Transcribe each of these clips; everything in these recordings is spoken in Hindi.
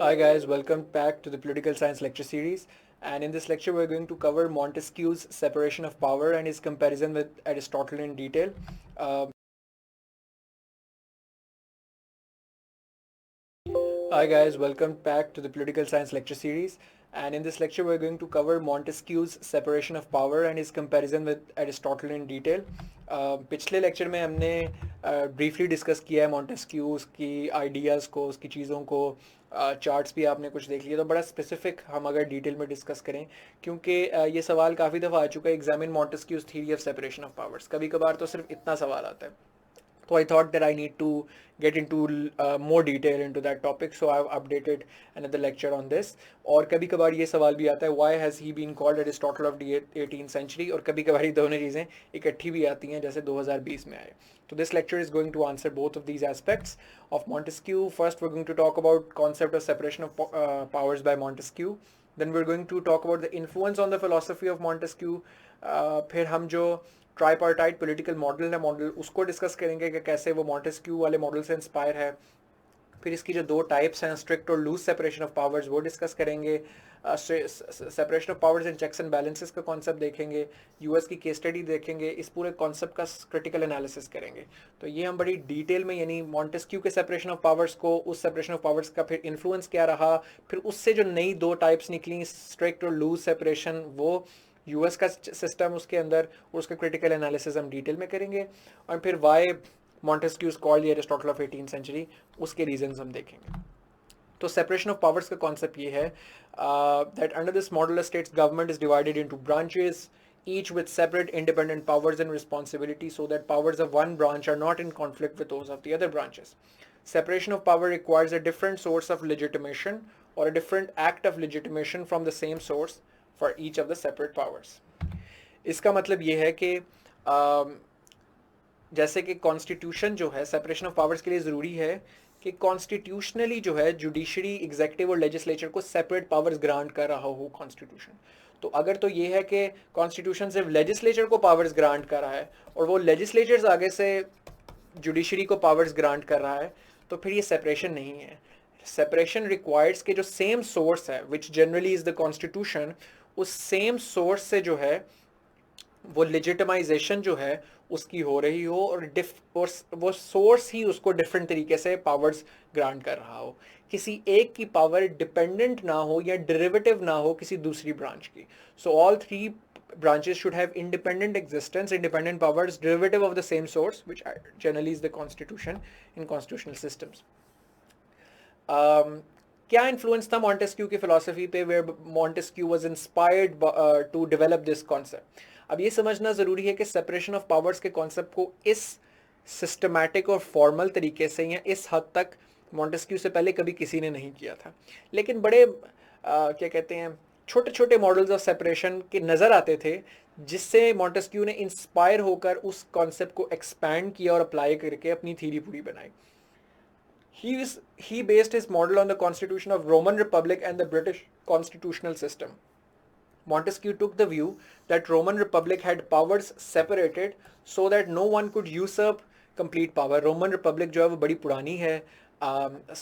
Hi guys, welcome back to the Political Science lecture series. And in this lecture, we're going to cover Montesquieu's separation of power and his comparison with Aristotle in detail. Hi guys, welcome back to the Political Science lecture series. And in this lecture, we're going to cover Montesquieu's separation of power and his comparison with Aristotle in detail. पिछले लेक्चर में हमने ब्रीफली डिस्कस किया है मॉन्टेस्क्यू, उसकी आइडियाज़ को, उसकी चीज़ों को, चार्ट्स भी आपने कुछ देख लिया। तो बड़ा स्पेसिफिक हम अगर डिटेल में डिस्कस करें, क्योंकि ये सवाल काफ़ी दफ़ा आ चुका है, examine Montesquieu's theory of separation of powers. कभी कभार तो सिर्फ इतना सवाल आता है। So I thought that I need to get into more detail into that topic, so I've updated another lecture on this. और कभी कभार ये सवाल भी आता है, why has he been called Aristotle of the 18th century? और कभी कभार ये दोनों चीज़ें इकट्ठी भी आती हैं, जैसे 2020 में आए। So this lecture is going to answer both of these aspects of Montesquieu. First, we're going to talk about concept of separation of powers by Montesquieu. Then we're going to talk about the influence on the philosophy of Montesquieu. फिर हम जो ट्राईपार्टाइट पॉलिटिकल मॉडल उसको डिस्कस करेंगे कि कैसे वो मॉन्टेस्क्यू वाले मॉडल से इंस्पायर है। फिर इसकी जो दो टाइप्स हैं, स्ट्रिक्ट और लूज सेपरेशन ऑफ पावर्स, वो डिस्कस करेंगे। Separation of powers and checks and balances का कॉन्सेप्ट देखेंगे, यूएस की केस स्टडी देखेंगे, इस पूरे कॉन्सेप्ट का क्रिटिकल एनालिसिस करेंगे। तो ये हम बड़ी डिटेल में, यानी मॉन्टेस्क्यू के सेपरेशन ऑफ पावर्स को, उस सेपरेशन ऑफ पावर्स का फिर इन्फ्लुएंस क्या रहा, फिर उससे जो नई दो टाइप्स निकली, स्ट्रिक्ट और लूज सेपरेशन, वो यूएस का सिस्टम उसके अंदर, और उसका क्रिटिकल एनालिसिस हम डिटेल में करेंगे। और फिर why Montesquieu is called the Aristotle of 18th century, उसके रीजंस हम देखेंगे। तो सेपरेशन ऑफ पावर्स का कॉन्सेप्ट ये है that under this model a state's government is divided into branches, each with separate independent powers and responsibilities, so that powers of one branch are not in conflict with those of the other branches. Separation of power requires a different source of legitimation or a different act of legitimation from the same source for each of the separate powers. इसका मतलब ये है कि जैसे कि कॉन्स्टिट्यूशन जो है सेपरेशन ऑफ पावर्स के लिए ज़रूरी है कि कॉन्स्टिट्यूशनली जो है जुडिशरी, एग्जेक्टिव और लेजिस्लेचर को सेपरेट पावर्स ग्रांट कर रहा हो कॉन्स्टिट्यूशन। तो अगर तो ये है कि कॉन्स्टिट्यूशन सिर्फ लेजिस्लेचर को पावर्स ग्रांट कर रहा है और वो लेजिस्लेचर्स आगे से जुडिशरी को पावर्स ग्रांट कर रहा है, तो फिर ये सेपरेशन नहीं है। सेपरेशन रिक्वायर्स के जो सेम सोर्स है, which generally is the constitution, उस सेम सोर्स से जो है वो लेजिटिमाइजेशन जो है उसकी हो रही हो, और वो सोर्स ही उसको डिफरेंट तरीके से पावर्स ग्रांट कर रहा हो। किसी एक की पावर डिपेंडेंट ना हो या डेरिवेटिव ना हो किसी दूसरी ब्रांच की। So all three branches should have independent existence, independent powers, derivative of the same source, which generally is the constitution in constitutional systems. क्या इन्फ्लुएंस था मॉन्टेस्क्यू की फिलोसफी पे, where Montesquieu was inspired to develop this concept. अब ये समझना ज़रूरी है कि सेपरेशन ऑफ पावर्स के कॉन्सेप्ट को इस सिस्टमैटिक और फॉर्मल तरीके से या इस हद तक मॉन्टेस्क्यू से पहले कभी किसी ने नहीं किया था। लेकिन बड़े क्या कहते हैं, छोटे छोटे मॉडल्स ऑफ सेपरेशन के नज़र आते थे, जिससे मॉन्टेस्क्यू ने इंस्पायर होकर उस कॉन्सेप्ट को एक्सपैंड किया और अप्लाई करके अपनी थीरी पूरी बनाई। He based his model on the constitution of Roman Republic and the British constitutional system. Montesquieu took the view that Roman Republic had powers separated so that no one could usurp complete power. Roman Republic जो है वो बड़ी पुरानी है,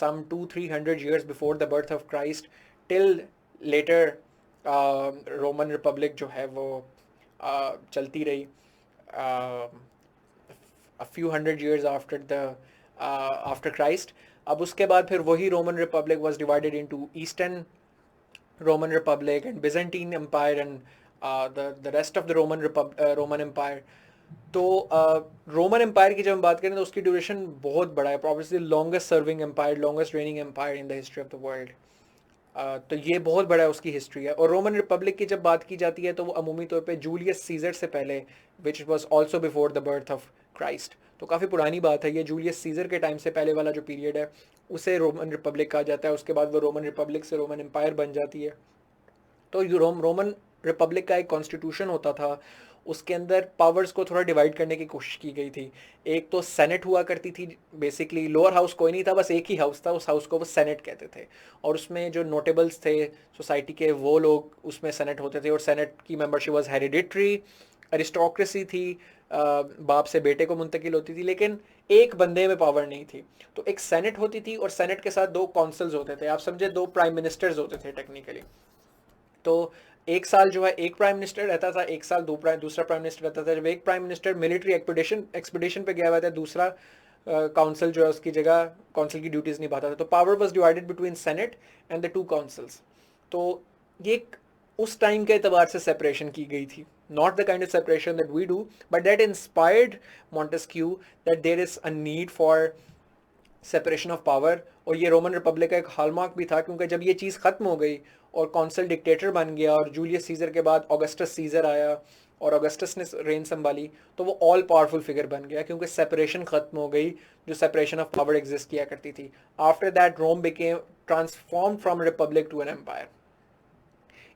some 200-300 years before the birth of Christ till later Roman Republic जो है वो चलती रही a few hundred years after Christ. अब उसके बाद फिर वही Roman republic was divided into eastern Roman republic and Byzantine empire and the rest of the Roman empire. तो रोमन एम्पायर की जब हम बात करें तो उसकी ड्यूरेशन बहुत बड़ा है, obviously longest serving empire, longest reigning empire in the history of the world. तो ये बहुत बड़ा उसकी हिस्ट्री है। और रोमन रिपब्लिक की जब बात की जाती है तो वो अमूमी तौर पे जूलियस सीजर से पहले, which was also before the birth of Christ, तो काफ़ी पुरानी बात है ये। जूलियस सीजर के टाइम से पहले वाला जो पीरियड है उसे रोमन रिपब्लिक कहा जाता है। उसके बाद वो रोमन रिपब्लिक से रोमन एम्पायर बन जाती है। तो रोमन रिपब्लिक का एक कॉन्स्टिट्यूशन होता था, उसके अंदर पावर्स को थोड़ा डिवाइड करने की कोशिश की गई थी। एक तो सेनेट हुआ करती थी, बेसिकली लोअर हाउस कोई नहीं था, बस एक ही हाउस था, उस हाउस को वो सेनेट कहते थे। और उसमें जो नोटेबल्स थे सोसाइटी के, वो लोग उसमें सेनेट होते थे, और सेनेट की मेंबरशिप वाज हेरिडिटरी। अरिस्टोक्रेसी थी, बाप से बेटे को मुंतकिल होती थी, लेकिन एक बंदे में पावर नहीं थी। तो एक सेनेट होती थी और सेनेट के साथ 2 काउंसिल्स होते थे, आप समझे 2 प्राइम मिनिस्टर्स होते थे टेक्निकली। तो एक साल जो है एक प्राइम मिनिस्टर रहता था, एक साल दूसरा प्राइम मिनिस्टर रहता था। जब एक प्राइम मिनिस्टर मिलिट्री एक्सपीडिशन पे गया हुआ था, दूसरा काउंसिल जो है उसकी जगह काउंसिल की ड्यूटीज निभाता था। तो power was divided between senate and the 2 councils. तो ये उस टाइम के एतबार से सेपरेशन की गई थी, not the kind of separation that we do, but that inspired Montesquieu that there is a need for separation of power. और ये रोमन रिपब्लिक का एक हॉलमार्क भी था, क्योंकि जब ये चीज़ ख़त्म हो गई और कौंसल डिक्टेटर बन गया और जूलियस सीजर के बाद ऑगस्टस सीजर आया और ऑगस्टस ने रेन संभाली, तो वो ऑल पावरफुल फिगर बन गया, क्योंकि सेपरेशन ख़त्म हो गई जो सेपरेशन ऑफ पावर एग्जिस्ट किया करती थी। After that Rome became transform from republic to an empire.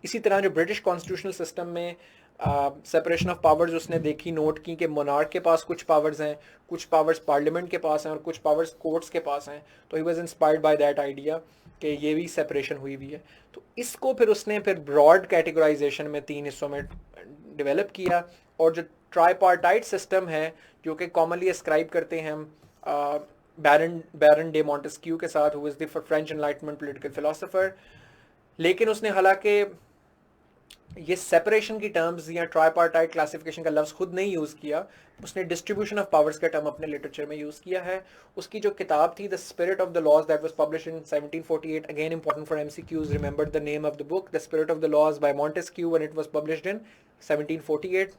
इसी तरह जो ब्रिटिश कॉन्स्टिट्यूशनल सिस्टम में सेपरेशन ऑफ पावर्स उसने देखी, नोट की कि मोनार्क के पास कुछ पावर्स हैं, कुछ पावर्स पार्लियामेंट के पास हैं और कुछ पावर्स कोर्ट्स के पास हैं। तो he was inspired by that idea कि ये भी सेपरेशन हुई हुई है। तो इसको फिर उसने फिर ब्रॉड कैटेगराइजेशन में 3 हिस्सों में डेवलप किया। और जो ट्राईपार्टाइट सिस्टम है जो कि कॉमनली अस्क्राइब करते हैं हम बैरन डे मॉन्टेस्क्यू के साथ, who is the French enlightenment political philosopher. लेकिन उसने हालांकि ये सेपरेशन की टर्म्स या ट्राईपार्टाइट क्लासिफिकेशन का लफ्ज़ खुद नहीं यूज़ किया, उसने डिस्ट्रीब्यूशन ऑफ पावर्स का टर्म अपने लिटरेचर में यूज़ किया है। उसकी जो किताब थी the spirit of the laws that was published in 1748, again important for MCQs, remember the name of the book, the spirit of the laws by Montesquieu when it was published in 1748।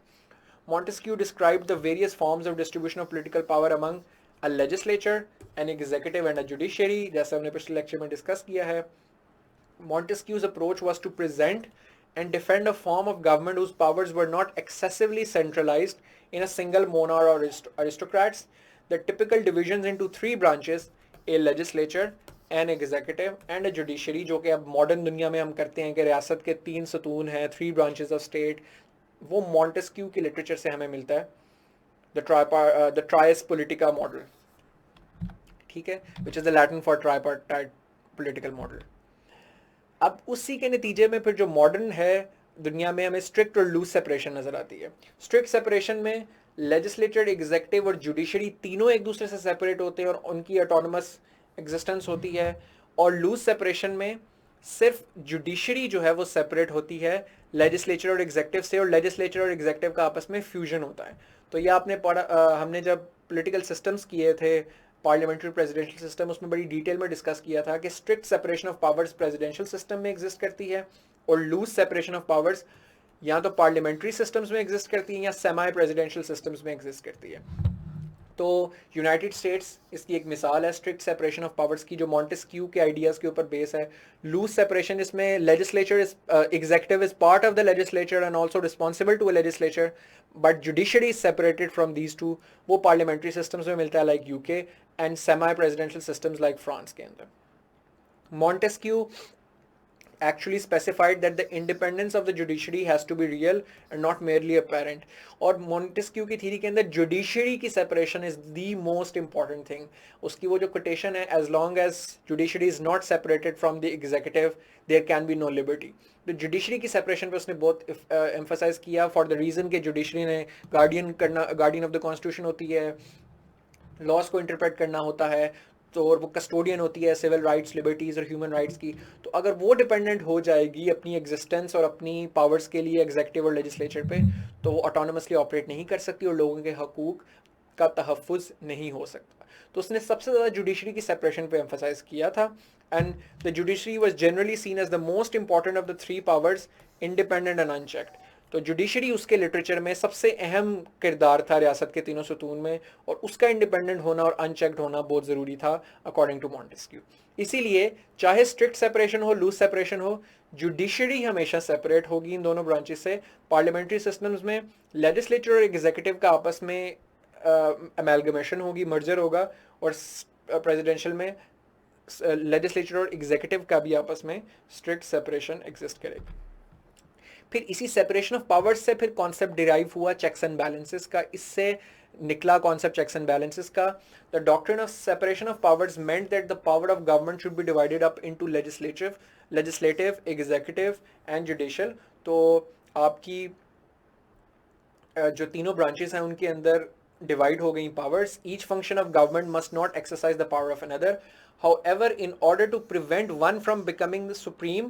Montesquieu described the various forms of distribution of political power among a legislature, an executive and a judiciary, जैसे हमने पिछले लेक्चर में डिस्कस किया है। Montesquieu's approach was to present and defend a form of government whose powers were not excessively centralized in a single monarch or aristocrats. The typical divisions into 3 branches, a legislature, an executive and a judiciary, जो कि अब मॉडर्न दुनिया में हम करते हैं कि रियासत के 3 सतून हैं, 3 branches of state, वो मॉन्टेस्क्यू की लिटरेचर से हमें मिलता है, द ट्राइस पॉलिटिका मॉडल, ठीक है, which is the Latin for tripartite political model. अब उसी के नतीजे में फिर जो मॉडर्न है दुनिया में हमें स्ट्रिक्ट और लूज सेपरेशन नजर आती है। स्ट्रिक्ट सेपरेशन में लेजिस्लेचर, एग्जेक्टिव और जुडिशरी तीनों एक दूसरे से सेपरेट होते हैं और उनकी ऑटोनमस एग्जिस्टेंस होती है। और लूज सेपरेशन में सिर्फ जुडिशरी जो है वो सेपरेट होती है लेजिस्लेचर और एग्जेक्टिव से, और लेजिस्लेचर और एग्जेक्टिव का आपस में फ्यूजन होता है। तो ये आपने पढ़ा, हमने जब पॉलिटिकल सिस्टम्स किए थे, पार्लियामेंट्री प्रेसिडेंशियल सिस्टम, उसमें बड़ी डिटेल में डिस्कस किया था कि strict separation of powers presidential system में एग्जिस्ट करती है और लूज सेपरेशन ऑफ पावर्स या तो पार्लियामेंट्री सिस्टम्स में एग्जिस्ट करती है या सेमी प्रेसिडेंशियल सिस्टम्स में एग्जिस्ट करती है। तो यूनाइटेड स्टेट्स इसकी एक मिसाल है स्ट्रिक्ट सेपरेशन ऑफ पावर्स की, जो मॉन्टेस्क्यू के आइडियाज़ के ऊपर बेस है। लूज सेपरेशन, इसमें legislature is executive is part of the legislature and also responsible to a legislature, but judiciary is separated from these two. वो पार्लियामेंट्री सिस्टम्स में मिलता है like UK and semi presidential systems like France के अंदर। Montesquieu actually specified that the independence of the judiciary has to be real and not merely apparent. और मोंटेस्क्यू की थ्योरी के अंदर जुडिशरी की separation is the most important thing. उसकी वो जो कोटेशन है, as long as judiciary is not separated from the executive there can be no liberty. तो जुडिशरी की सेपरेशन पे उसने बहुत एम्फसाइज किया फॉर द रीज़न कि जुडिशरी ने गार्डियन ऑफ द कॉन्स्टिट्यूशन होती है, लॉज को इंटरप्रेट करना होता है, तो और वो कस्टोडियन होती है सिविल राइट्स, लिबर्टीज़ और ह्यूमन राइट्स की। तो अगर वो डिपेंडेंट हो जाएगी अपनी एग्जिस्टेंस और अपनी पावर्स के लिए एग्जेक्टिव और लेजिस्लेचर पे, तो वो ऑटोनमसली ऑपरेट नहीं कर सकती और लोगों के हकूक़ का तहफ़्फ़ुज़ नहीं हो सकता। तो उसने सबसे ज़्यादा जुडिशरी की सेपरेशन पे एम्फसाइज किया था। And the judiciary was generally seen as the most important of the 3 powers, independent and unchecked. तो जुडिशरी उसके लिटरेचर में सबसे अहम किरदार था रियासत के तीनों सतून में, और उसका इंडिपेंडेंट होना और अनचेक्ड होना बहुत ज़रूरी था अकॉर्डिंग टू मॉन्टेस्क्यू। इसीलिए चाहे स्ट्रिक्ट सेपरेशन हो, लूज सेपरेशन हो, जुडिशरी हमेशा सेपरेट होगी इन दोनों ब्रांचेस से। पार्लियामेंट्री सिस्टम्स में लेजिस्लेचर और एग्जीक्यूटिव का आपस में अमेलगमेशन होगी, मर्जर होगा, और प्रेसिडेंशियल में लेजिस्लेचर और एग्जीक्यूटिव का भी आपस में स्ट्रिक्ट सेपरेशन एग्जिस्ट करेगी। फिर इसी सेपरेशन ऑफ पावर्स से फिर कॉन्सेप्ट डिराइव हुआ चेक्स एंड बैलेंसेस का। इससे निकला कॉन्सेप्ट चेक्स एंड बैलेंसेस का। The doctrine of separation of powers meant that the power of government should be divided up into legislative, executive and judicial. तो आपकी जो तीनों ब्रांचेस हैं उनके अंदर डिवाइड हो गई powers. Each function of government must not exercise the power of another. However, in order to prevent one from becoming the supreme,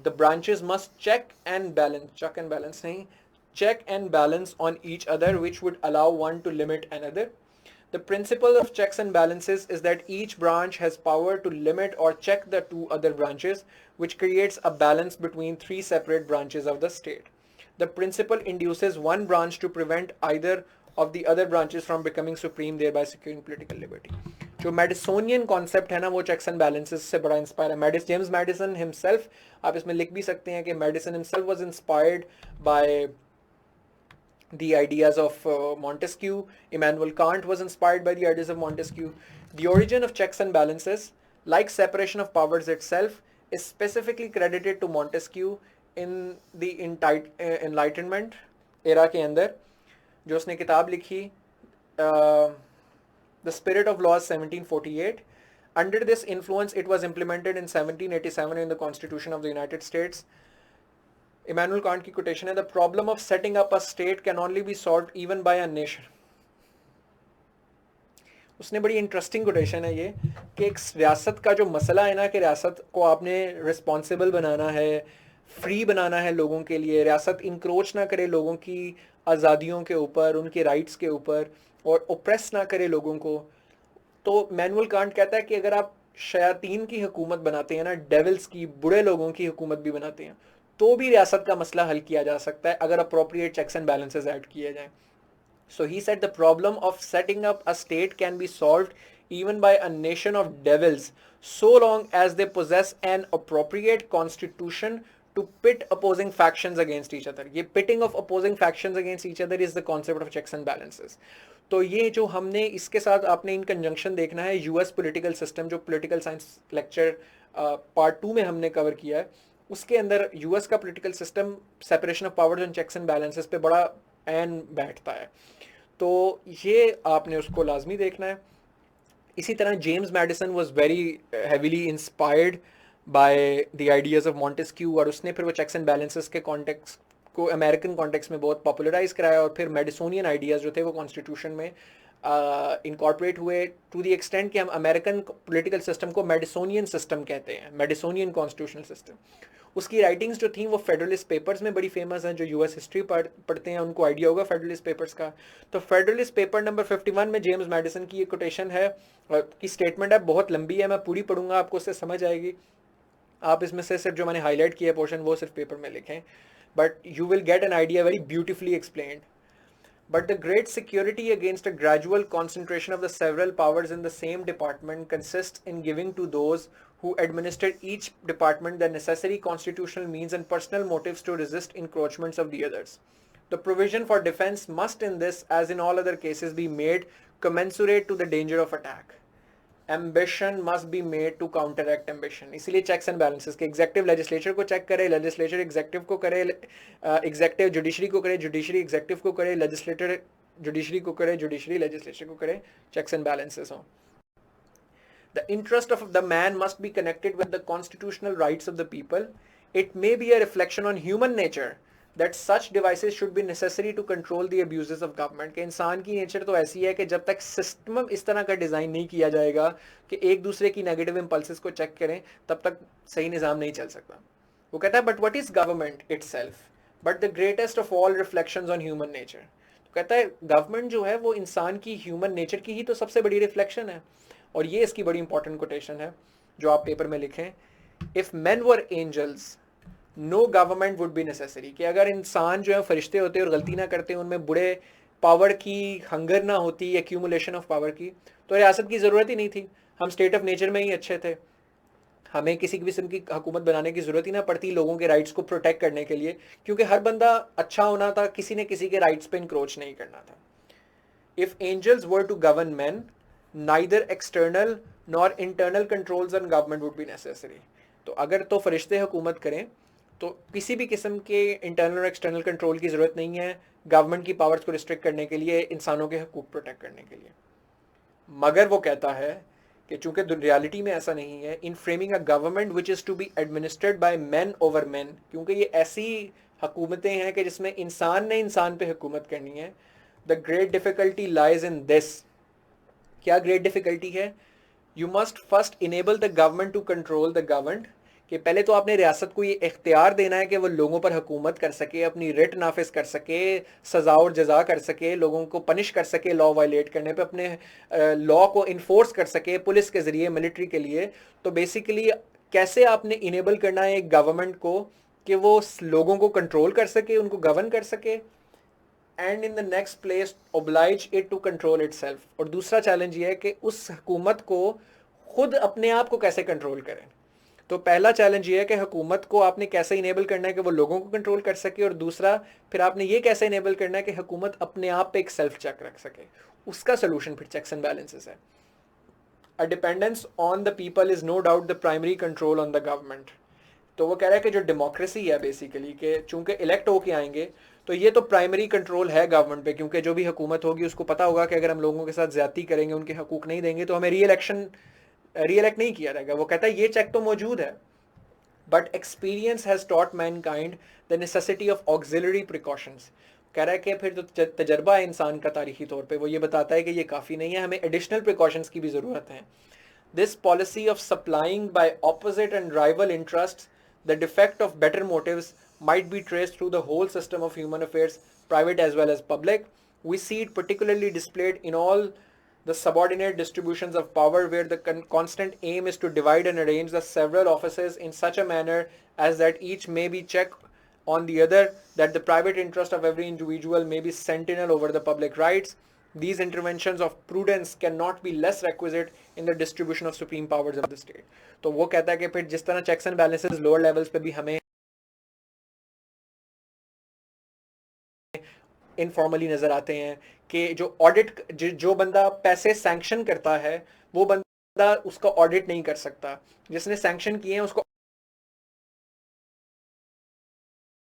the branches must check and balance nahi, check and balance on each other, which would allow one to limit another. The principle of checks and balances is that each branch has power to limit or check the two other branches, which creates a balance between three separate branches of the state. The principle induces one branch to prevent either of the other branches from becoming supreme, thereby securing political liberty. जो मैडिसोनियन कॉन्सेप्ट है ना वो चेक्स एंड बैलेंसेस से बड़ा इंस्पायर है. जेम्स मैडिसन हिमसेल्फ, आप इसमें लिख भी सकते हैं कि Madison himself was inspired by the ideas of Montesquieu. Immanuel Kant was inspired by the ideas of Montesquieu. The origin of checks and balances, like separation of powers itself, is specifically credited to Montesquieu in the Enlightenment era के अंदर, जो उसने किताब लिखी The Spirit of Laws 1748. Under this influence, it was implemented in 1787 in the Constitution of the United States. Immanuel Kant की quotation है, the problem of setting up a state can only be solved even by a nation. उसने बड़ी इंटरेस्टिंग कोटेशन है ये कि एक रियासत का जो मसला है ना कि रियासत को आपने रिस्पॉन्सिबल बनाना है, फ्री बनाना है लोगों के लिए, रियासत इंक्रोच ना करे लोगों की आज़ादियों के ऊपर, उनके राइट्स के ऊपर, और ओप्रेस ना करे लोगों को. तो मैनुअल कांट कहता है कि अगर आप शयातीन की हुकूमत बनाते हैं ना, डेविल्स की, बुरे लोगों की हुकूमत भी बनाते हैं, तो भी रियासत का मसला हल किया जा सकता है अगर appropriate checks and balances add किए जाएं. So he said the problem of setting up a state can be solved even by a nation of devils so long as they possess an appropriate constitution to pit opposing factions against each other. ये pitting of opposing factions against each other is the concept of checks and balances. तो ये जो हमने इसके साथ आपने इन कंजंक्शन देखना है यूएस पॉलिटिकल सिस्टम, जो पॉलिटिकल साइंस लेक्चर पार्ट 2 में हमने कवर किया है, उसके अंदर यूएस का political system separation of powers and checks and balances पे बड़ा एन बैठता है. तो ये आपने उसको लाजमी देखना है. इसी तरह James Madison was very heavily inspired by the ideas of Montesquieu, और उसने फिर वो चेक्स एंड बैलेंसेस के कॉन्टेक्स्ट को अमेरिकन कॉन्टेक्स्ट में बहुत पॉपुलराइज कराया, और फिर मेडिसोनियन आइडियाज़ जो थे वो कॉन्स्टिट्यूशन में इनकॉर्पोरेट हुए टू द एक्सटेंट कि हम अमेरिकन पॉलिटिकल सिस्टम को मेडिसोनियन सिस्टम कहते हैं, मेडिसोनियन कॉन्स्टिट्यूशनल सिस्टम. उसकी राइटिंग्स जो थी वो फेडरलिस्ट पेपर्स में बड़ी फेमस हैं. जो यूएस हिस्ट्री पढ़ते हैं उनको आइडिया होगा फेडरलिस्ट पेपर्स का. तो फेडरलिस्ट पेपर नंबर 51 में जेम्स मैडिसन की ये कोटेशन है, की स्टेटमेंट है, बहुत लंबी है, मैं पूरी पढ़ूंगा, आपको उससे समझ आएगी. आप इसमें से सिर्फ जो मैंने हाईलाइट किया पोर्शन वो सिर्फ पेपर में लिखें, but you will get an idea very beautifully explained. But the great security against a gradual concentration of the several powers in the same department consists in giving to those who administer each department the necessary constitutional means and personal motives to resist encroachments of the others. The provision for defense must in this, as in all other cases, be made commensurate to the danger of attack. Ambition must be made to counteract ambition. इसलिए चेक्स एंड बैलेंसेस के एग्जेक्टिव लेजिस्लेचर को चेक करे, लेजिस्लेचर एग्जेक्टिव को करे, एग्जेक्टिव जुडिशरी को करे, जुडिशरी एग्जेक्टिव को करे, लेजिस्लेटर जुडिशरी को करे, जुडिशरी लेजिस्लेचर को करे, चेक्स एंड बैलेंसेस हो. The interest of the man must be connected with the constitutional rights of the people. It may be a reflection on human nature that such devices should be necessary to control the abuses of government. कि इंसान की नेचर तो ऐसी है कि जब तक सिस्टम इस तरह का डिज़ाइन नहीं किया जाएगा कि एक दूसरे की नेगेटिव इम्पल्सेस को चेक करें, तब तक सही निज़ाम नहीं चल सकता. वो कहता है but what is government itself but the greatest of all reflections on human nature. तो कहता है गवर्नमेंट जो है वो इंसान की ह्यूमन नेचर की ही तो सबसे बड़ी रिफ्लेक्शन है. और ये इसकी बड़ी इंपॉर्टेंट कोटेशन है जो आप पेपर में लिखें. If men were angels no government would be necessary. कि अगर इंसान जो है फरिश्ते होते और गलती ना करते, उनमें बुरे पावर की हंगर ना होती, एक्यूमुलेशन ऑफ पावर की, तो रियासत की ज़रूरत ही नहीं थी. हम स्टेट ऑफ नेचर में ही अच्छे थे, हमें किसी किस्म की हुकूमत बनाने की ज़रूरत ही ना पड़ती लोगों के राइट्स को प्रोटेक्ट करने के लिए, क्योंकि हर बंदा अच्छा होना था, किसी ने किसी के राइट्स पे इंक्रोच नहीं करना था. If angels were to govern men neither external nor internal controls on government would be necessary. तो अगर तो फरिश्ते हुकूमत करें तो किसी भी किस्म के इंटरनल और एक्सटर्नल कंट्रोल की ज़रूरत नहीं है गवर्नमेंट की पावर्स को रिस्ट्रिक्ट करने के लिए, इंसानों के हकूक़ प्रोटेक्ट करने के लिए. मगर वो कहता है कि चूंकि रियलिटी में ऐसा नहीं है, in framing a government which is to be administered by man over man, क्योंकि ये ऐसी हुकूमतें हैं कि जिसमें इंसान ने इंसान पे हुकूमत करनी है। The great difficulty lies in this, क्या ग्रेट डिफ़िकल्टी है? You must first enable the government to control the governed, कि पहले तो आपने रियासत को ये इख्तियार देना है कि वो लोगों पर हुकूमत कर सके, अपनी रिट नाफिज कर सके, सज़ा और जजा कर सके, लोगों को पनिश कर सके लॉ वायलेट करने पे, अपने लॉ को इन्फोर्स कर सके पुलिस के ज़रिए, मिलिट्री के लिए। तो बेसिकली कैसे आपने इनेबल करना है एक गवर्नमेंट को कि वो लोगों को कंट्रोल कर सके, उनको गवर्न कर सके, and in the next place oblige it to control itself. और दूसरा चैलेंज ये है कि उस हुकूमत को खुद अपने आप को कैसे कंट्रोल करें। तो पहला चैलेंज ये है कि हुकूमत को आपने कैसे इनेबल करना है कि वो लोगों को कंट्रोल कर सके, और दूसरा फिर आपने ये कैसे इनेबल करना है कि हुकूमत अपने आप पे एक सेल्फ चेक रख सके। उसका सोल्यूशन फिर चेक्स एंड बैलेंसेस है। A dependence on the people is no doubt the primary control on the government. तो वो कह रहा है कि जो डेमोक्रेसी है बेसिकली, कि चूंकि इलेक्ट होके आएंगे तो ये तो प्राइमरी कंट्रोल है गवर्नमेंट पे, क्योंकि जो भी हुकूमत होगी उसको पता होगा कि अगर हम लोगों के साथ ज्यादती करेंगे, उनके हकूक नहीं देंगे, तो हमें रीइलेक्ट नहीं किया जाएगा। वो कहता है ये चेक तो मौजूद है, but experience has taught Mankind the necessity of auxiliary precautions. कह रहा है कि फिर जो तजर्बा है इंसान का तारीखी तौर पे, वो ये बताता है कि ये काफ़ी नहीं है, हमें एडिशनल प्रिकॉशंस की भी ज़रूरत है। This policy of supplying by opposite and rival interest the defect of better motives might be traced through the whole system of human affairs, private as well as public. We see it particularly displayed in all the subordinate distributions of power, where the constant aim is to divide and arrange the several offices in such a manner as that each may be check on the other, that the private interest of every individual may be sentinel over the public rights. These interventions of prudence cannot be less requisite in the distribution of supreme powers of the state. तो वो कहता है कि फिर जिस तरह checks and balances lower levels पे भी हमें इनफॉर्मली नजर आते हैं, कि जो ऑडिट, जो बंदा पैसे सैंक्शन करता है वो बंदा उसका ऑडिट नहीं कर सकता, जिसने सैंक्शन किए हैं उसको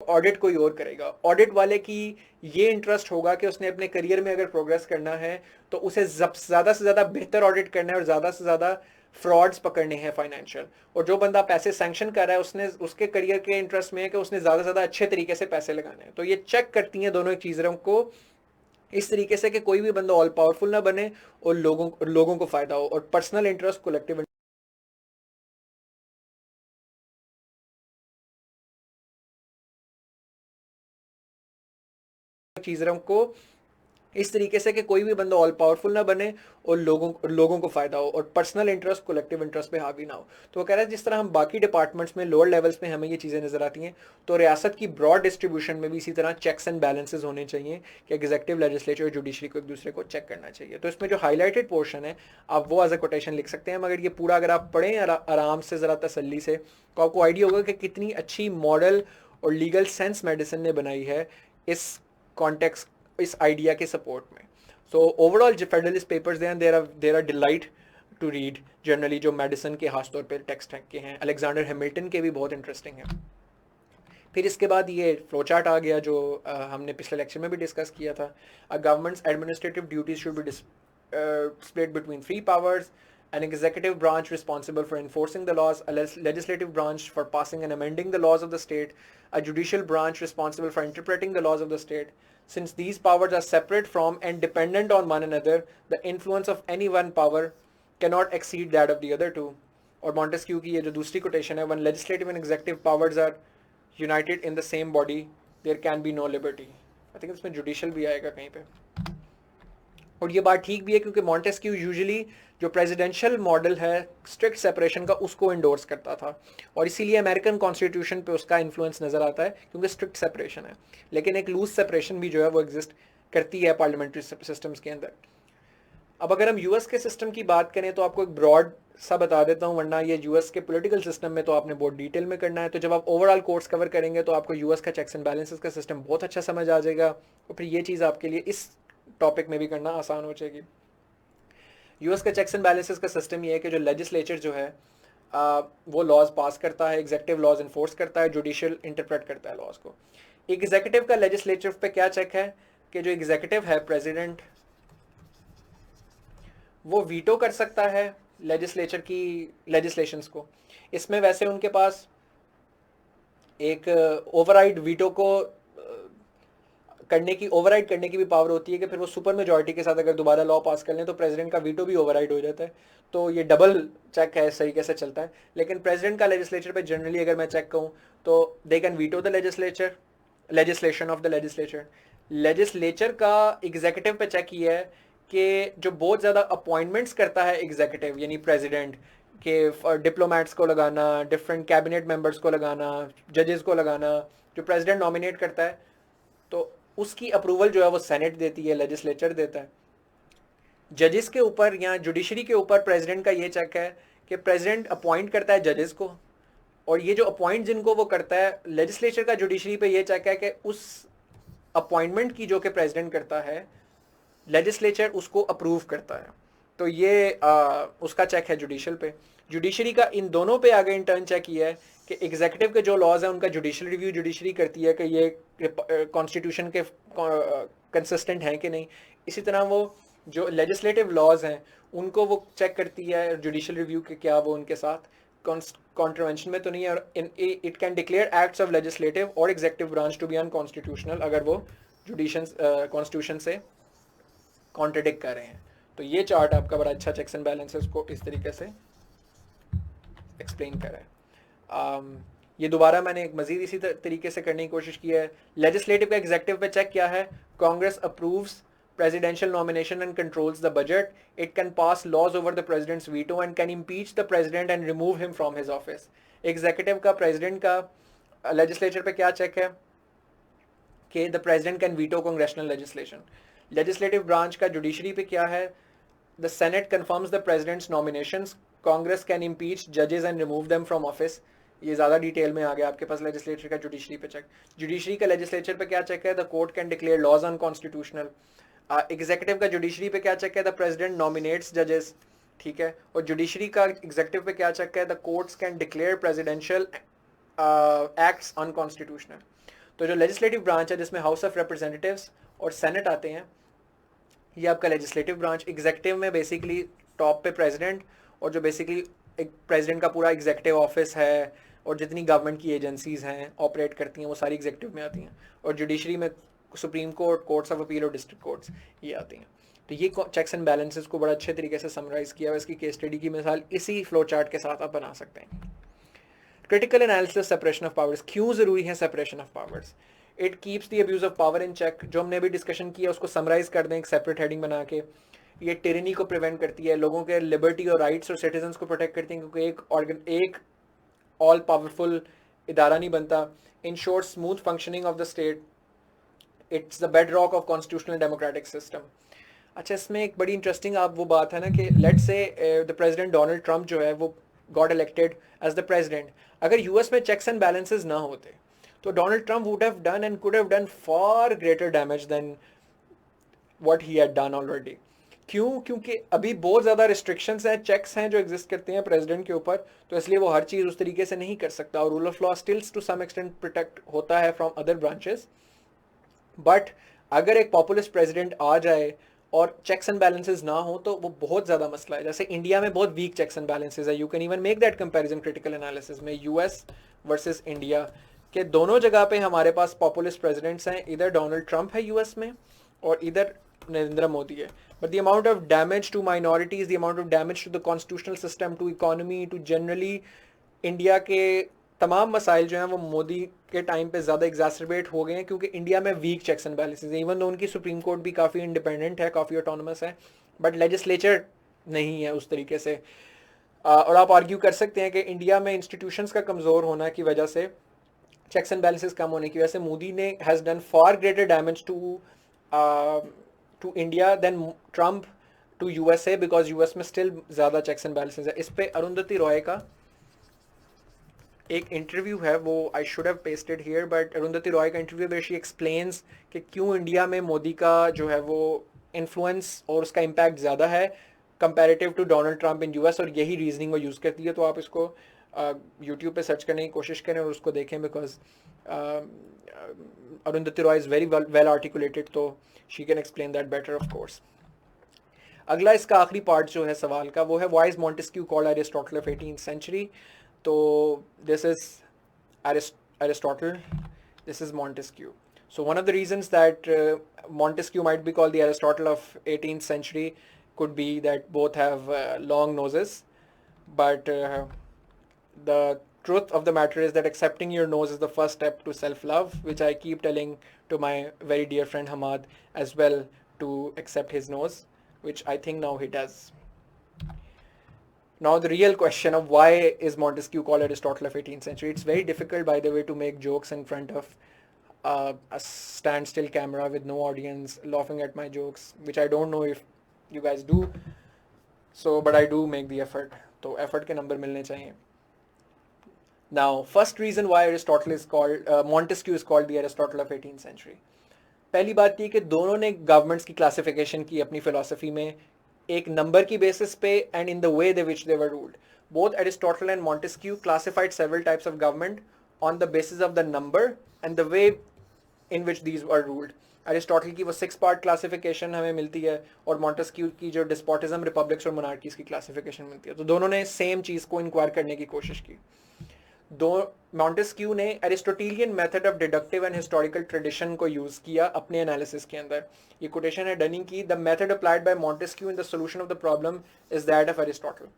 ऑडिट कोई और करेगा। ऑडिट वाले की ये इंटरेस्ट होगा कि उसने अपने करियर में अगर प्रोग्रेस करना है तो उसे ज़्यादा से ज़्यादा बेहतर ऑडिट करना है और ज़्यादा से ज़्यादा फ्रॉड्स पकड़ने हैं फाइनेंशियल। और जो बंदा पैसे सैंक्शन कर रहा है उसने, उसके करियर के इंटरेस्ट में है कि उसने ज़्यादा से ज़्यादा अच्छे तरीके से पैसे लगाने हैं। तो ये चेक करती हैं दोनों चीज़ों को इस तरीके से कि कोई भी बंदा ऑल पावरफुल ना बने और लोगों को फ़ायदा हो, और पर्सनल इंटरेस्ट कलेक्टिव चीज़ों को इस तरीके से कि कोई भी बंदा ऑल पावरफुल ना बने और लोगों को फ़ायदा हो, और पर्सनल इंटरेस्ट कलेक्टिव इंटरेस्ट पे हावी ना हो। तो वो कह रहा है जिस तरह हम बाकी डिपार्टमेंट्स में लोअर लेवल्स में हमें ये चीज़ें नज़र आती हैं, तो रियासत की ब्रॉड डिस्ट्रीब्यूशन में भी इसी तरह चेक्स एंड बैलेंसेज होने चाहिए कि एग्जीक्यूटिव, लेजिस्लेचर और जुडिशरी को एक दूसरे को चेक करना चाहिए। तो इसमें जो हाईलाइटेड पोर्शन है आप वो एज अ कोटेशन लिख सकते हैं, मगर ये पूरा अगर आप पढ़ें आराम से, ज़रा तसल्ली से, तो आपको आइडिया होगा कि कितनी अच्छी मॉडल और लीगल सेंस मेडिसिन ने बनाई है इस कॉन्टेक्स्ट, इस आइडिया के सपोर्ट में। सो ओवरऑल जो फेडरलिस्ट पेपर्स हैं there are delight to read generally, जो मेडिसिन के खास तौर पे टेक्स्ट के हैं। अलेक्जेंडर हैमिल्टन के भी बहुत इंटरेस्टिंग है। फिर इसके बाद ये फ्लो चार्ट आ गया जो हमने पिछले लेक्चर में भी डिस्कस किया था। Governments administrative duties should be split between three powers: an executive branch responsible for enforcing the laws, a legislative branch for passing and amending the laws of the state, a judicial branch responsible for interpreting the laws of the state. Since these powers are separate from and dependent on one another, the influence of any one power cannot exceed that of the other two. और मॉन्टेस्क्यू की ये जो दूसरी कोटेशन है, when legislative and executive powers are united in the same body, there can be no liberty. I think इसमें judicial भी आएगा कहीं पे। और ये बात ठीक भी है क्योंकि मॉन्टेस्क्यू यूजुअली जो प्रेसिडेंशियल मॉडल है स्ट्रिक्ट सेपरेशन का, उसको इंडोर्स करता था, और इसीलिए अमेरिकन कॉन्स्टिट्यूशन पे उसका इन्फ्लुएंस नज़र आता है क्योंकि स्ट्रिक्ट सेपरेशन है। लेकिन एक लूज सेपरेशन भी जो है वो एग्जिस्ट करती है पार्लियामेंट्री सिस्टम्स के अंदर। अब अगर हम यूएस के सिस्टम की बात करें तो आपको एक ब्रॉड सा बता देता हूँ, वरना ये यूएस के पॉलिटिकल सिस्टम में तो आपने बहुत डिटेल में करना है। तो जब आप ओवरऑल कोर्स कवर करेंगे तो आपको यूएस का चेक्स एंड बैलेंसेस का सिस्टम बहुत अच्छा समझ आ जाएगा, और फिर ये चीज़ आपके लिए इस टॉपिक में भी करना आसान हो जाएगी। यूएस का चेक्स एंड बैलेंसेस का सिस्टम ये है कि जो लेजिस्लेचर जो है वो लॉज पास करता है, एग्जीक्यूटिव लॉज इन्फोर्स करता है, जुडिशियल इंटरप्रेट करता है लॉज को। एग्जीक्यूटिव का लेजिस्लेचर पे क्या चेक है कि जो एग्जीक्यूटिव है प्रेसिडेंट, वो वीटो कर सकता है लेजिस्लेचर की लेजिस्लेशंस को। इसमें वैसे उनके पास एक ओवरराइड वीटो को करने की, ओवरराइड करने की भी पावर होती है कि फिर वो सुपर मेजॉरिटी के साथ अगर दोबारा लॉ पास कर लें तो प्रेसिडेंट का वीटो भी ओवरराइड हो जाता है। तो ये डबल चेक है, इस तरीके से चलता है। लेकिन प्रेसिडेंट का लेजिस्लेचर पे जनरली अगर मैं चेक कहूँ तो they can veto the legislation of the legislature का एग्जीक्यूटिव पे चेक ये है कि जो बहुत ज़्यादा अपॉइंटमेंट्स करता है एग्जीक्यूटिव यानी प्रेसिडेंट के, डिप्लोमेट्स को लगाना, डिफरेंट कैबिनेट मेंबर्स को लगाना, जजेस को लगाना, जो प्रेसिडेंट नॉमिनेट करता है तो उसकी अप्रूवल जो है वो सेनेट देती है, लेजिस्लेचर देता है। जजेस के ऊपर या जुडिशरी के ऊपर प्रेसिडेंट का ये चेक है कि प्रेसिडेंट अपॉइंट करता है जजेस को, और ये जो अपॉइंट जिनको वो करता है, लेजिस्लेचर का जुडिशरी पे ये चेक है कि उस अपॉइंटमेंट की जो कि प्रेसिडेंट करता है, लेजिस्लेचर उसको अप्रूव करता है। तो ये उसका चेक है जुडिशल पे। जुडिशरी का इन दोनों पे आगे इंटर्न चेक ये है कि एग्जीक्यूटिव के जो लॉज हैं उनका जुडिशल रिव्यू जुडिशरी करती है कि ये कॉन्स्टिट्यूशन के कंसिस्टेंट हैं कि नहीं। इसी तरह वो जो लेजिस्लेटिव लॉज हैं उनको वो चेक करती है जुडिशल रिव्यू के, क्या वो उनके साथ कॉन्ट्रवेंशन में तो नहीं है, और it can declare acts of legislative और executive branch to be unconstitutional अगर वो जुडिशन कॉन्स्टिट्यूशन से कॉन्ट्रडिक्ट कर रहे हैं। तो ये चार्ट आपका बड़ा अच्छा चेक्स एंड बैलेंसेस को इस तरीके से एक्सप्लेन करा है। ये दोबारा मैंने एक मजीद इसी तरीके से करने की कोशिश की है। लेजिस्लेटिव का एग्जीक्यूटिव पे चेक क्या है, Congress approves presidential nomination and controls the budget. It can pass laws over the president's veto and can impeach the president and remove him from his office. Executive का president का legislature पे क्या check है कि the president can veto congressional legislation. Legislative branch का judiciary पे क्या है, the Senate confirms the president's nominations. Congress can impeach judges and remove them from office. ये ज़्यादा डिटेल में आ गया आपके पास लेजिस्लेचर का जुडिशरी पे चेक। जुडिशरी का लेजिस्लेचर पे क्या चेक है, the court can declare laws unconstitutional. Executive का जुडिशरी पे क्या चेक है, द प्रेसिडेंट नॉमिनेट्स जजेस, ठीक है। और जुडिशरी का एग्जीक्यूटिव पे क्या चेक है, the courts can declare presidential acts unconstitutional. तो जो लेजिस्लेटिव ब्रांच है जिसमें हाउस ऑफ रिप्रेजेंटेटिव्स और सेनेट आते हैं, ये आपका लेजिस्लेटिव ब्रांच। एग्जीक्यूटिव में बेसिकली टॉप पे प्रेसिडेंट, और जो बेसिकली एक प्रेसिडेंट का पूरा एग्जीक्यूटिव ऑफिस है और जितनी गवर्नमेंट की एजेंसीज हैं ऑपरेट करती हैं वो सारी एग्जीक्यूटिव में आती हैं। और जुडिशरी में supreme court, courts of appeal और डिस्ट्रिक्ट कोर्ट्स ये आती हैं। तो ये चेक्स एंड बैलेंसेस को बड़ा अच्छे तरीके से समराइज़ किया हुआ। इसकी केस स्टडी की मिसाल इसी फ्लो चार्ट के साथ आप बना सकते हैं। Critical analysis separation of powers, क्यों ज़रूरी है separation of powers? It keeps the abuse of power in check. जो हमने अभी डिस्कशन किया उसको समराइज़ कर दें एक सेपरेट हेडिंग बना के। ये टिरनी को प्रिवेंट करती है, लोगों के लिबर्टी और राइट्स और सिटीजन्स को प्रोटेक्ट करती है, क्योंकि एक ऑल पावरफुल इदारा नहीं बनता। Ensure smooth functioning of the state, it's the bed rock of constitutional democratic system. अच्छा, इसमें एक बड़ी इंटरेस्टिंग आप वो बात है ना कि let's say the president Donald Trump जो है वो got elected as the president. अगर यूएस में चेक्स एंड बैलेंसेस ना होते तो Donald Trump would have done and could have done far greater damage than what he had done already. क्यों? क्योंकि अभी बहुत ज़्यादा रिस्ट्रिक्शंस हैं, चेक्स हैं जो एग्जिस्ट करते हैं प्रेसिडेंट के ऊपर, तो इसलिए वो हर चीज़ उस तरीके से नहीं कर सकता। और rule of law still is to some extent protect होता है फ्रॉम अदर ब्रांचेस। बट अगर एक पॉपुलिस्ट प्रेसिडेंट आ जाए और चेक्स एंड बैलेंसेस ना हो तो वो बहुत ज़्यादा मसला है। जैसे इंडिया में बहुत वीक चेक्स एंड बैलेंसेस है। You can even make that comparison critical analysis में, यूएस वर्सेस इंडिया के दोनों जगह पे हमारे पास पॉपुलिस्ट प्रेसिडेंट्स हैं। इधर डोनाल्ड ट्रंप है यूएस में और इधर नरेंद्र मोदी है। But the amount of damage to minorities, the amount of damage to the constitutional system, to economy, to generally India के तमाम मसाइल जो हैं वो मोदी के टाइम पे ज़्यादा एग्जैसरबेट हो गए हैं, क्योंकि इंडिया में वीक चेक्स एंड बैलेंसेस है। इवन दो उनकी सुप्रीम कोर्ट भी काफ़ी इंडिपेंडेंट है, काफ़ी ऑटोनमस है, बट लेजिस्लेचर नहीं है उस तरीके से। और आप आर्ग्यू कर सकते हैं कि इंडिया में इंस्टीट्यूशंस का कमज़ोर होना की वजह से, चेक्स एंड बैलेंसेस कम होने की वजह से मोदी ने has done far greater damage to India than Trump to USA, because US में स्टिल ज़्यादा चेक्स एंड बैलेंसेस है। इस पे अरुंधति रॉय का एक इंटरव्यू है, वो I should have pasted here, but Arundhati Roy का इंटरव्यू वेयर शी एक्सप्लेन्स कि क्यों इंडिया में मोदी का जो है वो इन्फ्लुएंस और उसका इम्पैक्ट ज़्यादा है comparative to Donald Trump in US, और यही रीजनिंग वो यूज़ करती है। तो आप इसको यूट्यूब पे सर्च करने की कोशिश करें और उसको देखें, because Arundhati Roy is very well articulated, तो she can explain that better of course. अगला इसका आखिरी पार्ट जो है सवाल का वो है, why is Montesquieu called Aristotle of 18th century? तो this is Aristotle, this is Montesquieu. So one of the reasons that Montesquieu might be called the Aristotle of 18th century could be that both have long noses, but the truth of the matter is that accepting your nose is the first step to self-love, which I keep telling to my very dear friend Hamad as well, to accept his nose, which I think now he does. Now the real question of why is Montesquieu called Aristotle of 18th century? It's very difficult, by the way, to make jokes in front of a standstill camera with no audience laughing at my jokes, which I don't know if you guys do. So, but I do make the effort. तो effort के number मिलने चाहिए. Now, first reason why Aristotle is called Montesquieu is called the Aristotle of 18th century. पहली बात ये कि दोनों ने गवर्नमेंट्स की क्लासिफिकेशन की अपनी फिलोसफी में एक नंबर की बेसिस पे and in the way they which they were ruled. Both Aristotle and Montesquieu classified several types of government on the basis of the number and the way in which these were ruled. Aristotle की वो 6 part क्लासिफिकेशन हमें मिलती है और Montesquieu की जो डिस्पोटिज्म, रिपब्लिक्स और मोनार्कीज की क्लासिफिकेशन मिलती है. तो दोनों ने सेम चीज़ को इंक्वायर करने की कोशिश की. दो मॉन्टेस्क्यू ने Aristotelian method of deductive and historical tradition को यूज किया अपने एनालिसिस के अंदर. ये कोटेशन है डनिंग की. The method applied by Montesquieu in the solution of the problem is that of Aristotle.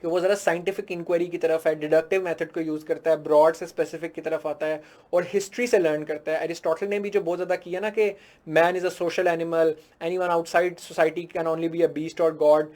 कि वो ज़रा साइंटिफिक इंक्वायरी की तरफ है, डिडक्टिव मेथड को यूज़ करता है, ब्रॉड से स्पेसिफिक की तरफ आता है और हिस्ट्री से लर्न करता है. एरिस्टोटल ने भी जो बहुत ज़्यादा किया ना कि man is a social animal, anyone outside society can only be a beast और गॉड.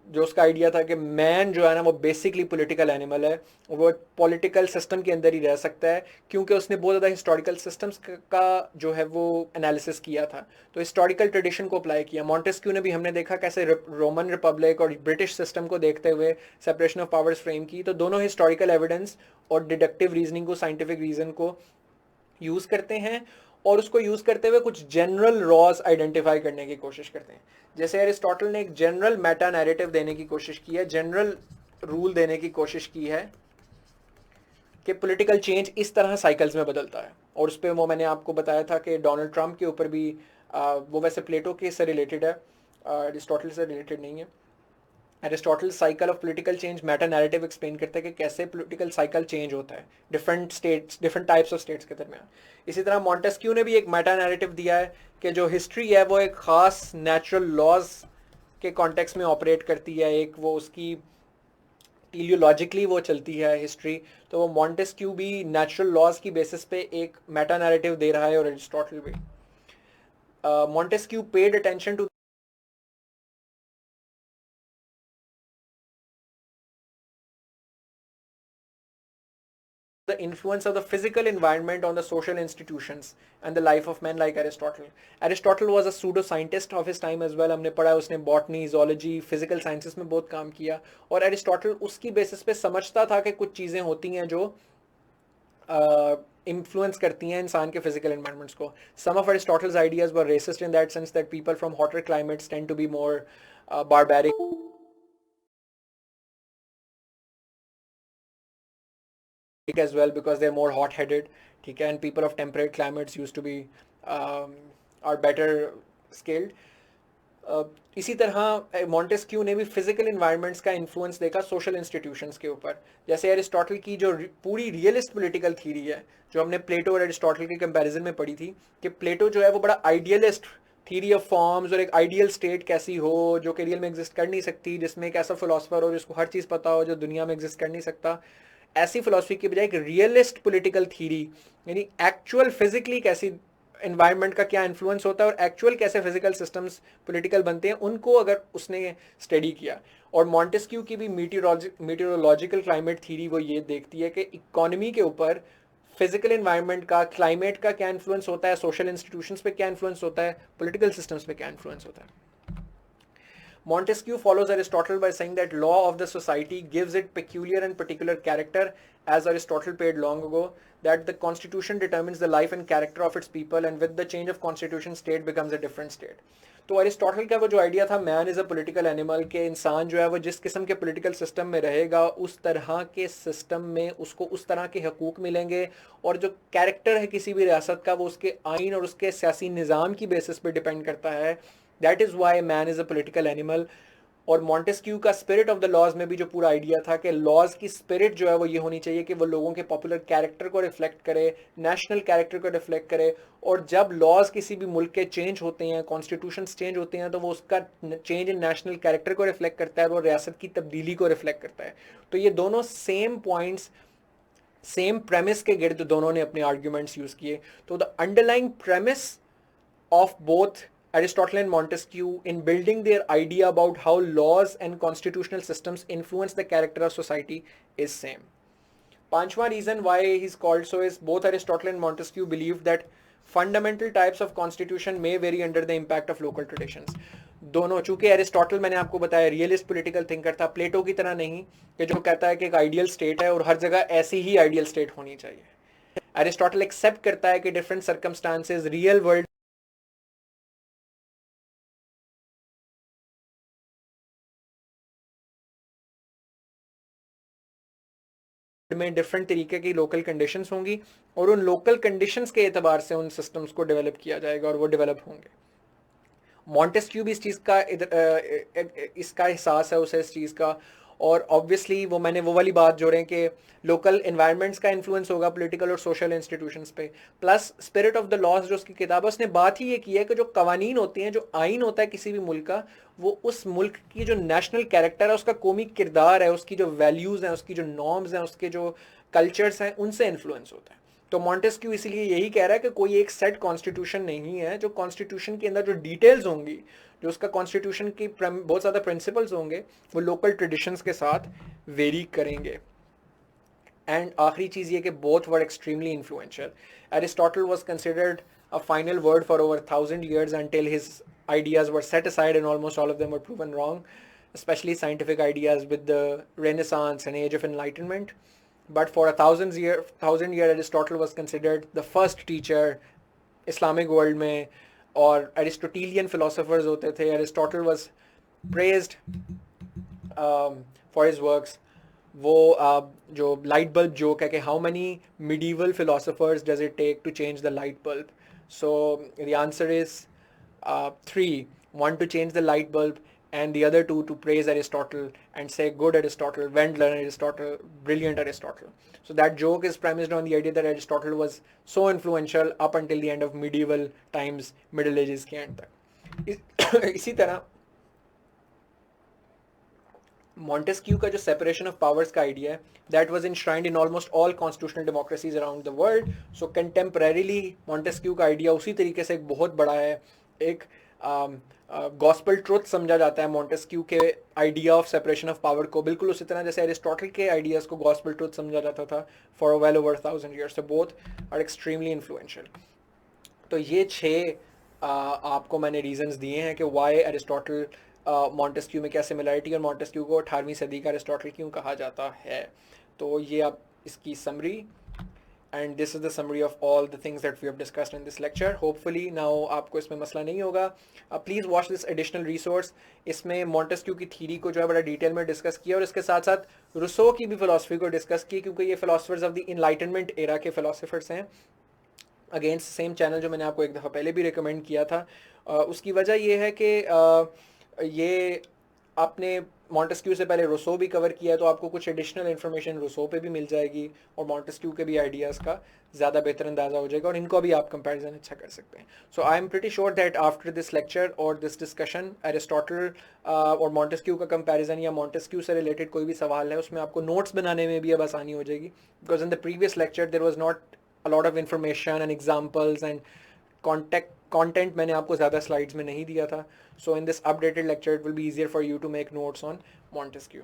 जो उसका आइडिया था कि मैन जो है ना वो बेसिकली पॉलिटिकल एनिमल है, वो पॉलिटिकल सिस्टम के अंदर ही रह सकता है, क्योंकि उसने बहुत ज़्यादा हिस्टोरिकल सिस्टम्स का जो है वो एनालिसिस किया था. तो हिस्टोरिकल ट्रेडिशन को अप्लाई किया. मॉन्टेस्क्यू ने भी हमने देखा कैसे रोमन रिपब्लिक और ब्रिटिश सिस्टम को देखते हुए सेपरेशन ऑफ पावर्स फ्रेम की. तो दोनों हिस्टोरिकल एविडेंस और डिडक्टिव रीजनिंग को, साइंटिफिक रीजन को यूज़ करते हैं और उसको यूज़ करते हुए कुछ जनरल लॉज आइडेंटिफाई करने की कोशिश करते हैं. जैसे एरिस्टोटल ने एक जनरल मेटा नैरेटिव देने की कोशिश की है, जनरल रूल देने की कोशिश की है कि पॉलिटिकल चेंज इस तरह साइकिल्स में बदलता है. और उस पर वो मैंने आपको बताया था कि डोनाल्ड ट्रंप के ऊपर भी वो वैसे प्लेटो के से रिलेटेड है, एरिस्टोटल से रिलेटेड नहीं है. Aristotle cycle of political change Meta narrative explain करता है कि कैसे पॉलिटिकल साइकिल चेंज होता है different states, different types of states के दरमियान. इसी तरह मॉन्टेस्क्यू ने भी एक मेटा नैरेटिव दिया है कि जो हिस्ट्री है वो एक ख़ास नेचुरल लॉज के कॉन्टेक्स्ट में ऑपरेट करती है, एक वो उसकी टीलियोलॉजिकली वो चलती है हिस्ट्री. तो वो मॉन्टेस्क्यू भी नेचुरल लॉज की बेसिस पे एक मेटा नैरेटिव दे रहा है और एरिस्टोटल भी. Montesquieu paid attention to the influence of the physical environment on the social institutions and the life of men like Aristotle. Aristotle was a pseudo-scientist of his time as well. हमने पढ़ा उसने botany, zoology, physical sciences में बहुत काम किया और Aristotle उसकी basis पे समझता था कि कुछ चीज़ें होती हैं जो influence करती हैं इंसान के physical environments को. Some of Aristotle's ideas were racist in that sense that people from hotter climates tend to be more barbaric as well because they're more hot-headed, ठीक है, and people of temperate climates used to be are better skilled. इसी तरह मॉन्टेस्क्यू ने भी फिजिकल इन्वायरमेंट्स का इन्फ्लुएंस देखा सोशल इंस्टीट्यूशंस के ऊपर. जैसे एरिस्टोटल की जो पूरी रियलिस्ट पॉलिटिकल थीरी है, जो हमने प्लेटो और एरिस्टोटल के कंपैरिजन में पढ़ी थी, कि प्लेटो जो है वो बड़ा आइडियलिस्ट थीरी ऑफ फॉर्म्स और एक आइडियल स्टेट कैसी हो जो कि रियल में एग्जिस्ट कर नहीं सकती, जिसमें एक ऐसा फिलोसफर हो जिसको हर चीज़ पता हो जो दुनिया में एग्जिस्ट कर नहीं सकता. ऐसी फिलोसफी की बजाय एक रियलिस्ट पॉलिटिकल थीरी, यानी एक्चुअल फिजिकली कैसी इन्वायरमेंट का क्या इन्फ्लुएंस होता है और एक्चुअल कैसे फिजिकल सिस्टम्स पॉलिटिकल बनते हैं, उनको अगर उसने स्टडी किया. और मॉन्टेस्क्यू की भी मीटियोरोलॉजिकल क्लाइमेट थीरी वो ये देखती है कि इकोनॉमी के ऊपर फिजिकल इन्वायरमेंट का, क्लाइमेट का क्या इन्फ्लुएंस होता है, सोशल इंस्टीट्यूशंस पे क्या इन्फ्लुएंस होता है, पॉलिटिकल सिस्टम्स पे क्या इन्फ्लुएंस होता है. Montesquieu follows Aristotle by saying that law of the society gives it peculiar and particular character, as Aristotle paid long ago, that the constitution determines the life and character of its people, and with the change of constitution, state becomes a different state. तो अरिस्टोटल का वो जो आइडिया था man is a political animal, के इंसान जो है वो जिस किस्म के पॉलिटिकल सिस्टम में रहेगा उस तरह के सिस्टम में उसको उस तरह के हकूक़ मिलेंगे, और जो कैरेक्टर है किसी भी रियासत का वो उसके आइन और उसके सियासी निज़ाम की बेसिस पे डिपेंड करता है. That is why man is a political animal. और मॉन्टेस्क्यू का स्पिरिट ऑफ द लॉज में भी जो पूरा आइडिया था कि लॉज की स्पिरिट जो है वो ये होनी चाहिए कि वो लोगों के पॉपुलर कैरेक्टर को रिफ्लेक्ट करे, नेशनल कैरेक्टर को रिफ्लेक्ट करे, और जब लॉज किसी भी मुल्क के चेंज होते हैं, कॉन्स्टिट्यूशन चेंज होते हैं, तो वो उसका चेंज इन नेशनल कैरेक्टर को रिफ्लेक्ट करता है, वो रियासत की तब्दीली को रिफ्लेक्ट करता है। तो ये दोनों सेम पॉइंट्स, सेम प्रेमिस के गिर्द दोनों ने अपने आर्ग्यूमेंट्स यूज किए। तो the underlying premise of both Aristotle and Montesquieu in building their idea about how laws and constitutional systems influence the character of society is same. Panchwa reason why he's called so is both Aristotle and Montesquieu believed that fundamental types of constitution may vary under the impact of local traditions. दोनों, चूंकि एरिस्टोटल मैंने आपको बताया रियलिस्ट पॉलिटिकल थिंकर था, प्लेटो की तरह नहीं कि जो कहता है कि एक आइडियल स्टेट है और हर जगह ऐसी ही आइडियल स्टेट होनी चाहिए। एरिस्टोटल एक्सेप्ट करता है कि डिफरेंट सर्कमस्टांसेस रियल वर्ल्ड में डिफरेंट तरीके की लोकल कंडीशंस होंगी और उन लोकल कंडीशंस के एतबार से उन सिस्टम्स को डेवलप किया जाएगा और वो डेवलप होंगे। मॉन्टेस्क्यू भी इस चीज़ का इसका एहसास है उसे इस चीज़ का, और ऑब्वियसली वो मैंने वो वाली बात जोड़ें कि लोकल इन्वायरमेंट्स का इन्फ्लुएंस होगा पॉलिटिकल और सोशल इंस्टीट्यूशंस पे, plus spirit of the laws जो उसकी किताब है उसने बात ही ये की है कि जो कवानीन होते हैं, जो आइन होता है किसी भी मुल्क का, वो उस मुल्क की जो नेशनल कैरेक्टर है, उसका कौमी किरदार है, उसकी जो वैल्यूज़ हैं, उसकी जो नॉर्म्स हैं, उसके जो कल्चर्स हैं, उनसे इन्फ्लुएंस होता है। तो मॉन्टेस्क्यू इसलिए यही कह रहा है कि कोई एक सेट कॉन्स्टिट्यूशन नहीं है, जो कॉन्स्टिट्यूशन के अंदर जो डिटेल्स होंगी, जो उसका कॉन्स्टिट्यूशन की बहुत ज़्यादा प्रिंसिपल्स होंगे, वो लोकल ट्रेडिशंस के साथ वेरी करेंगे। एंड आखिरी चीज़ ये कि both were extremely influential. Aristotle was considered a final word for over 1,000 years until his ideas were set aside and almost all of them were proven wrong, especially scientific ideas with the Renaissance and Age of Enlightenment. But for a thousand year Aristotle was considered the first teacher Islamic world में, और Aristotelian philosophers होते थे। Aristotle was praised for his works। वो जो लाइट बल्ब जोक है कि how many medieval philosophers does it take to change the light bulb, so the answer is 3, 1 to change the light bulb and the other 2 to praise Aristotle and say good Aristotle, well done Aristotle, brilliant Aristotle. So that joke is premised on the idea that Aristotle was so influential up until the end of medieval times, middle ages के end तक। इसी तरह मॉन्टेस्क्यू का जो सेपरेशन ऑफ पावर्स का आइडिया है, that was enshrined in almost all constitutional democracies around the world. So contemporarily Montesquieu का आइडिया उसी तरीके से एक बहुत बड़ा है, एक गॉस्पल ट्रुथ समझा जाता है मॉन्टेस्क्यू के idea of separation of power को, बिल्कुल उसी तरह जैसे एरिस्टोटल के आइडियाज़ को गॉस्पल ट्रुथ समझा जाता था for well over 1,000 years. So both are extremely influential. तो ये 6 आपको मैंने रीजंस दिए हैं कि वाई एरिस्टोटल मॉन्टेस्क्यू में क्या सिमिलरिटी, और मॉन्टेस्क्यू को 18वीं सदी का एरिस्टोटल क्यों कहा जाता है। तो ये आप इसकी summary, and this is the summary of all the things that we have discussed in this lecture. Hopefully now आपको इसमें मसला नहीं होगा। Please watch this additional resource. इसमें मॉन्टेस्क्यू की थीरी को जो है बड़ा डिटेल में डिस्कस किया, और इसके साथ साथ रूसो की भी फ़िलासफ़ी को डिस्कस की, क्योंकि ये philosophers of the enlightenment era के फ़िलासफ़र्स हैं। अगेंस्ट सेम चैनल जो मैंने आपको एक दफ़ा पहले भी रिकमेंड किया था। उसकी वजह ये है कि ये आपने मॉन्टेस्क्यू से पहले रूसो भी कवर किया है, तो आपको कुछ एडिशनल इन्फॉर्मेशन रूसो पे भी मिल जाएगी, और मॉन्टेस्क्यू के भी आइडियाज़ का ज़्यादा बेहतर अंदाज़ा हो जाएगा, और इनको भी आप कंपैरिजन अच्छा कर सकते हैं। So I am pretty sure that after this lecture और दिस डिस्कशन, एरिस्टोटल और मॉन्टेस्क्यू का कंपैरिजन या मॉन्टेस्क्यू से रिलेटेड कोई भी सवाल है उसमें आपको नोट्स बनाने में भी अब आसानी हो जाएगी, because in the previous lecture there was not a lot of information and examples and content मैंने आपको ज़्यादा slides में नहीं दिया था. So in this updated lecture it will be easier for you to make notes on Montesquieu.